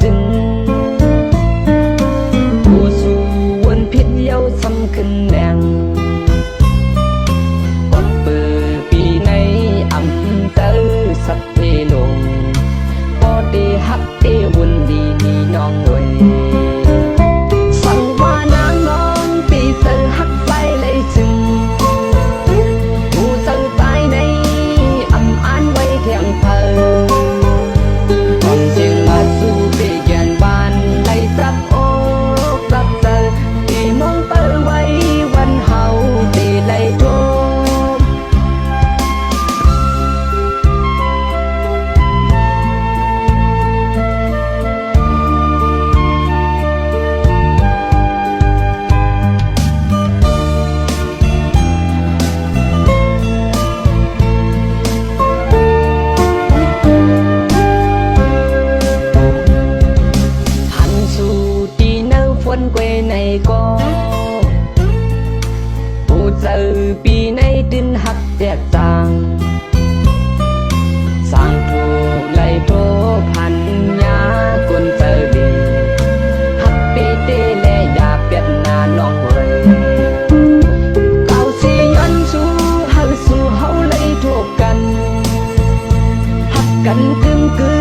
จึงผู้สู่วันพิษเย้าสำคัญแดงก็เปิดปีในอำเตอสักเทลงพอได้ฮักเอวันดีมีน้องด้วยสั่งว่านางน้องปีเตอฮักไปเลยจึงผู้เตอตายในอำอ่านไว้เทียงเพอquê này cóผู้เจอปีในดินหักแตกต่างสร้างถูกไล่โทพันยากวนเจอดีหักปีเตและยาเปียดนาน้องเว้ยเก่าสิย้อนสู่เฮาไล่ถูกกันหักกันกึ่ง